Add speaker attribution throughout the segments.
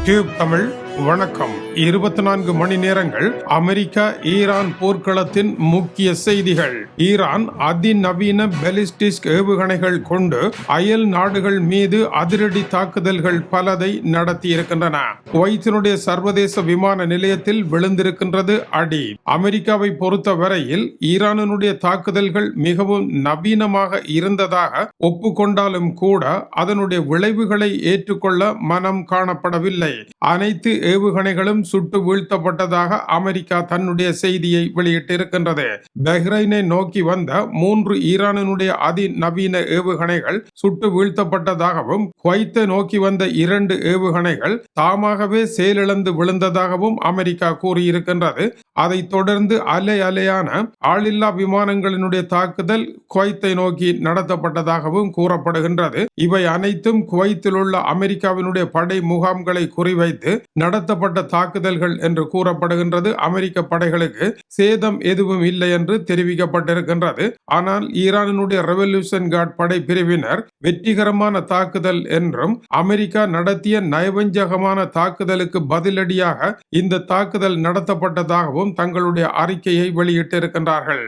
Speaker 1: Tube Tamil வணக்கம். 24 மணி நேரங்கள் America Iran போர்க்களத்தின் முக்கிய செய்திகள். ஈரான் அதிநவீன பாலிஸ்டிக் ஏவுகணைகள் கொண்டு அயல் நாடுகள் மீது அதிரடி தாக்குதல்கள் பலதை நடத்தியிருக்கின்றன. குவைத்தினுடைய சர்வதேச விமான நிலையத்தில் விழுந்திருக்கின்றது அடி. அமெரிக்காவை பொறுத்த வரையில் ஈரானுடைய தாக்குதல்கள் மிகவும் நவீனமாக இருந்ததாக ஒப்புக்கொண்டாலும் கூட அதனுடைய விளைவுகளை ஏற்றுக்கொள்ள மனம் காணப்படவில்லை. அனைத்து ஏவுகணைகளும் சுட்டு வீழ்த்தப்பட்டதாக அமெரிக்கா தன்னுடைய செய்தியை வெளியிட்டிருக்கின்றது. பஹ்ரைனை நோக்கி வந்த 3 ஈரானுடைய அதிநவீன ஏவுகணைகள் சுட்டு வீழ்த்தப்பட்டதாகவும் குவைத்தை நோக்கி வந்த 2 ஏவுகணைகள் தாமாகவே செயலிழந்து விழுந்ததாகவும் அமெரிக்கா கூறியிருக்கின்றது. அதைத் தொடர்ந்து அலையான ஆளில்லா விமானங்களினுடைய தாக்குதல் குவைத்தை நோக்கி நடத்தப்பட்டதாகவும் கூறப்படுகின்றது. இவை அனைத்தும் குவைத்தில் உள்ள அமெரிக்காவினுடைய படை முகாம்களை குறிவைத்து நடத்தப்பட்ட தாக்குதல்கள் என்று கூறப்படுகின்றது. அமெரிக்க படைகளுக்கு சேதம் எதுவும் இல்லை என்று தெரிவிக்கப்பட்டிருக்கின்றது. ஆனால் ஈரானினுடைய ரெவல்யூஷன் கார்ட் படை பிரிவினர் வெற்றிகரமான தாக்குதல் என்றும் அமெரிக்கா நடத்திய நயவஞ்சகமான தாக்குதலுக்கு பதிலடியாக இந்த தாக்குதல் நடத்தப்பட்டதாகவும் தங்களுடைய அறிக்கையை வெளியிட்டிருக்கின்றார்கள்.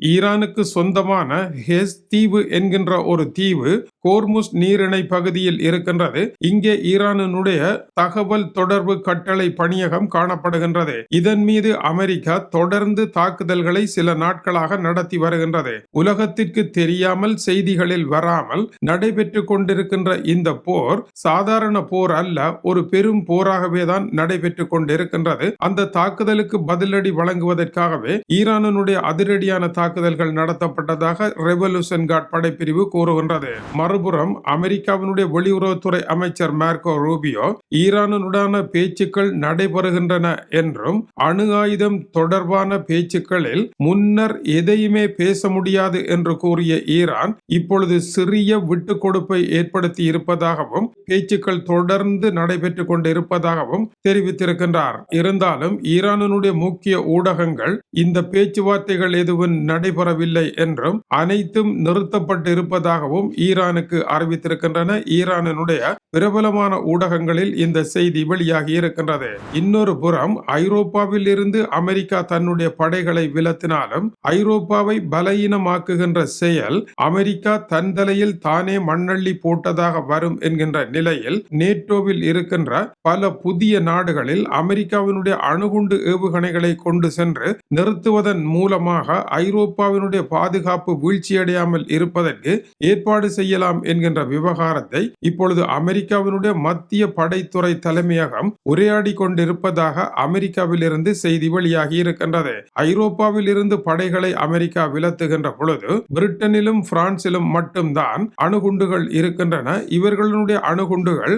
Speaker 1: ஈரானுக்கு சொந்தமான ஹெஸ் தீவு என்கின்ற ஒரு தீவு கோர்முஸ் நீரிணை பகுதியில் இருக்கின்றது. இங்கே ஈரானுடைய தகவல் தொடர்பு கட்டளை பணியகம் காணப்படுகின்றது. இதன் மீது அமெரிக்கா தொடர்ந்து தாக்குதல்களை சில நாட்களாக நடத்தி வருகின்றது. உலகத்திற்கு தெரியாமல் செய்திகளில் வராமல் நடைபெற்று கொண்டிருக்கின்ற இந்த போர் சாதாரண போர் அல்ல, ஒரு பெரும் போராகவே தான் நடைபெற்று கொண்டிருக்கின்றது. அந்த தாக்குதலுக்கு பதிலடி வழங்குவதற்காகவே ஈரானுடைய அதிரடியான தாக்குதல்கள் நடத்தப்பட்டதாக ரெவல்யூஷன் கார்ட் படைப்பிரிவு கூறுகின்றது. மறுபுறம் அமெரிக்காவினுடைய வெளியுறவுத்துறை அமைச்சர் மார்க்கோ ரூபியோ ஈரானுடனான பேச்சுக்கள் நடைபெறுகின்றன என்றும் அணு ஆயுதம் தொடர்பான பேச்சுக்களில் முன்னர் எதையுமே பேச முடியாது என்று கூறிய ஈரான் இப்பொழுது சிறிய விட்டுக் கொடுப்பை ஏற்படுத்தி இருப்பதாகவும் பேச்சுக்கள் தொடர்ந்து நடைபெற்றுக் கொண்டிருப்பதாகவும் தெரிவித்திருக்கின்றார். இருந்தாலும் ஈரானுடைய முக்கிய ஊடகங்கள் இந்த பேச்சுவார்த்தைகள் எதுவும் நடைபெறவில்லை என்றும் அனைத்தும் நிறுத்தப்பட்டு இருப்பதாகவும் ஈரானுக்கு அறிவித்திருக்கின்றன. ஈரானுடைய பிரபலமான ஊடகங்களில் இந்த செய்தி வெளியாகி இருக்கின்றது. இன்னொரு புறம் ஐரோப்பாவில் இருந்து அமெரிக்கா தன்னுடைய படைகளை விலத்தினாலும் ஐரோப்பாவை பலவீனமாக்குகின்ற செயல் அமெரிக்கா தன் தலையில் தானே மண்ணள்ளி போட்டதாக வரும் என்கின்ற நிலையில் நேட்டோவில் இருக்கின்ற பல புதிய நாடுகளில் அமெரிக்காவினுடைய அணுகுண்டு ஏவுகணைகளை கொண்டு சென்று நிறுத்துவதன் மூலமாக ஐரோப்பாவினுடைய பாதுகாப்பு வீழ்ச்சியடையாமல் இருப்பதற்கு ஏற்பாடு செய்யலாம் என்கின்ற விவகாரத்தை இப்பொழுது அமெரிக்காவினுடைய மத்திய படைத்துறை தலைமையகம் உரையாடி கொண்டிருப்பதாக அமெரிக்காவில் இருந்து செய்தி வெளியாகி இருக்கின்றது. ஐரோப்பாவில் இருந்து படைகளை அமெரிக்கா விலத்துகின்ற பொழுது பிரிட்டனிலும் பிரான்சிலும் மட்டும்தான் அணுகுண்டுகள் இருக்கின்றன. இவர்களுடைய அணுகுண்டுகள்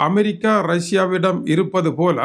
Speaker 1: அமெரிக்கா ரஷ்யாவிடம் இருப்பது போல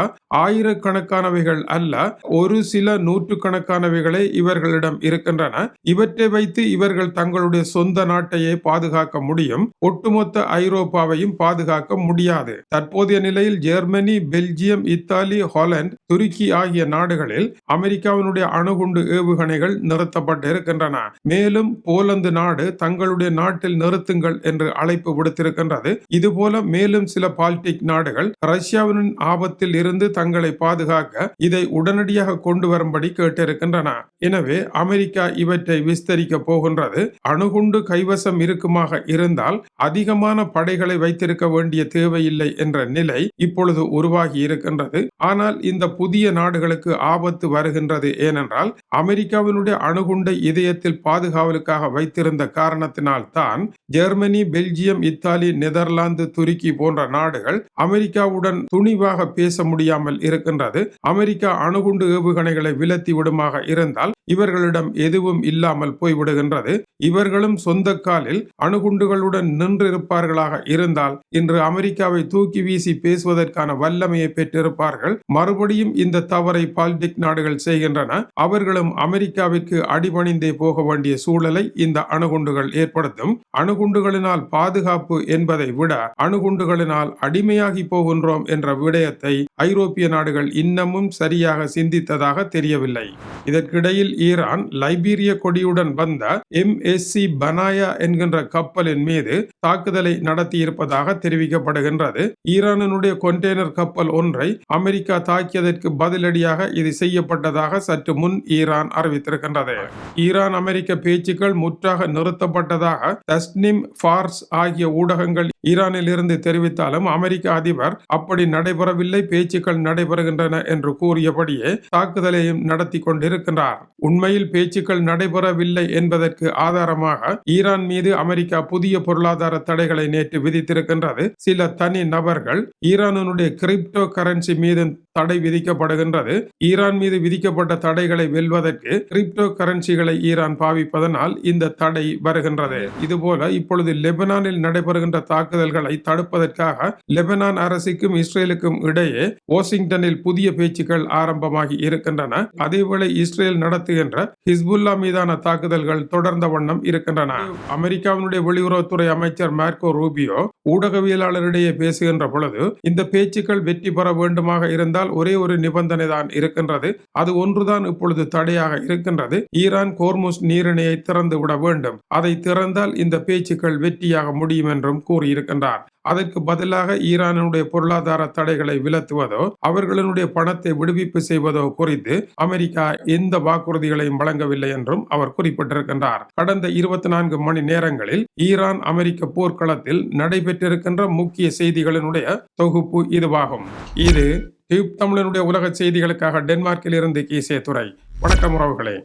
Speaker 1: ஆயிரக்கணக்கானவைகள் அல்ல, ஒரு சில நூற்றுக்கணக்கானவைகளே இவர்களிடம் இருக்கின்றன. இவற்றை வைத்து இவர்கள் தங்களுடைய சொந்த நாட்டையே பாதுகாக்க முடியும், ஒட்டுமொத்த ஐரோப்பாவையும் பாதுகாக்க முடியாது. தற்போதைய நிலையில் ஜெர்மனி, பெல்ஜியம், இத்தாலி, ஹாலந்து, துருக்கி ஆகிய நாடுகளில் அமெரிக்காவினுடைய அணுகுண்டு ஏவுகணைகள் நிறுத்தப்பட்டு இருக்கின்றன. மேலும் போலந்து நாடு தங்களுடைய நாட்டில் நிறுத்துங்கள் என்று அழைப்பு விடுத்திருக்கின்றது. இதுபோல மேலும் சில பால்டிக் நாடுகள் ரஷ்யாவின் ஆபத்தில் இருந்து தங்களை பாதுகாக்க இதை உடனடியாக கொண்டு வரும்படி கேட்டிருக்கின்றன. எனவே அமெரிக்கா இவற்றை விஸ்தரிக்க போகின்றது. அணுகுண்டு கைவசம் இருக்குமாக இருந்தால் அதிகமான படைகளை வைத்திருக்க வேண்டிய தேவையில்லை என்ற நிலை இப்பொழுது உருவாகி இருக்கின்றது. ஆனால் இந்த புதிய நாடுகளுக்கு ஆபத்து வருகின்றது. ஏனென்றால் அமெரிக்காவினுடைய அணுகுண்டை இதயத்தில் பாதுகாவலுக்காக வைத்திருந்த காரணத்தினால் தான் ஜெர்மனி, பெல்ஜியம், இத்தாலி, நெதர்லாந்து, துருக்கி போன்ற நாடுகள் அமெரிக்காவுடன் துணிவாக பேச முடியாமல் இருக்கின்றது. அமெரிக்கா அணுகுண்டு ஏவுகணைகளை விலத்தி விடுமாக இருந்தால் இவர்களிடம் எதுவும் இல்லாமல் போய்விடுகின்றது. இவர்களும் சொந்த காலில் அணுகுண்டுகளுடன் நின்றிருப்பார்களாக இருந்தால் இன்று அமெரிக்காவை தூக்கி வீசி பேசுவதற்கான வல்லமையை பெற்றிருப்பார்கள். மறுபடியும் இந்த தவறை பால்டிக் நாடுகள் செய்கின்றன. அவர்களும் அமெரிக்காவிற்கு அடிபணிந்தே போக வேண்டிய சூழலை இந்த அணுகுண்டுகள் ஏற்படுத்தும். அணுகுண்டுகளினால் பாதுகாப்பு என்பதை விட அணுகுண்டுகளினால் அடிமையாகி போகின்றோம் என்ற விடயத்தை ஐரோப்பிய ஐரோப்பிய நாடுகள் இன்னமும் சரியாக சிந்தித்ததாக தெரியவில்லை. இதற்கிடையில் ஈரான் லைபீரிய கொடியுடன் வந்த MSC பனாயா என்கின்ற கப்பலின் மீது தாக்குதலை நடத்தியிருப்பதாக தெரிவிக்கப்படுகின்றது. ஈரானினுடைய கொண்டெய்னர் கப்பல் ஒன்றை அமெரிக்கா தாக்கியதற்கு பதிலடியாக இது செய்யப்பட்டதாக சற்று முன் ஈரான் அறிவித்திருக்கின்றது. ஈரான் அமெரிக்க பேச்சுக்கள் முற்றாக நிறுத்தப்பட்டதாக தஸ்னிம் ஃபார்ஸ் ஆகிய ஊடகங்கள் ஈரானில் இருந்து தெரிவித்தாலும் அமெரிக்க அதிபர் அப்படி நடைபெறவில்லை, பேச்சுக்கள் நடைபெறுகின்றன என்று கூறியபடியே தாக்குதலையும் நடத்தி கொண்டிருக்கின்றார். உண்மையில் பேச்சுக்கள் நடைபெறவில்லை என்பதற்கு ஆதாரமாக ஈரான் மீது அமெரிக்கா புதிய பொருளாதார தடைகளை நேற்று விதித்திருக்கின்றது. சில தனி நபர்கள் ஈரானுடைய கிரிப்டோ கரன்சி மீது தடை விதிக்கப்படுகின்றது. ஈரான் மீது விதிக்கப்பட்ட தடைகளை வெல்வதற்கு கிரிப்டோ கரன்சிகளை ஈரான் பாவிப்பதனால் இந்த தடை வருகின்றது. இதுபோல இப்பொழுது லெபனானில் நடைபெறுகின்ற தாக்குதல்களை தடுப்பதற்காக லெபனான் அரசுக்கும் இஸ்ரேலுக்கும் இடையே வாஷிங்டனில் புதிய பேச்சுக்கள் ஆரம்பமாகி இருக்கின்றன. அதேவேளை இஸ்ரேல் நடத்துகின்ற ஹிஸ்புல்லா மீதான தாக்குதல்கள் தொடர்ந்த வண்ணம் இருக்கின்றன. அமெரிக்காவினுடைய வெளியுறவுத்துறை அமைச்சர் மார்க்கோ ரூபியோ ஊடகவியலாளரிடையே பேசுகின்ற பொழுது இந்த பேச்சுக்கள் வெற்றி பெற வேண்டுமாக இருந்தால் ஒரே ஒரு நிபந்தனை தான் இருக்கின்றது. அது ஒன்றுதான் இப்பொழுது தடையாக இருக்கின்றது. ஈரான் கோர்முஸ் நீரிணையை திறந்து விட வேண்டும். அதை திறந்தால் இந்த பேச்சுக்கள் வெற்றியாக முடியும் என்றும் கூறியிருக்கின்றார். அதற்கு பதிலாக ஈரானுடைய பொருளாதார தடைகளை விலத்துவதோ அவர்களுடைய பணத்தை விடுவிப்பு செய்வதோ குறித்து அமெரிக்கா எந்த வாக்குறுதிகளையும் வழங்கவில்லை என்றும் அவர் குறிப்பிட்டிருக்கின்றார். கடந்த 24 மணி நேரங்களில் ஈரான் அமெரிக்க போர்க்களத்தில் நடைபெற்றிருக்கின்ற முக்கிய செய்திகளினுடைய தொகுப்பு இதுவாகும். இது டியூப் தமிழனுடைய உலக செய்திகளுக்காக டென்மார்க்கில் இருந்து கீசே துரை. வணக்கம் உறவுகளே.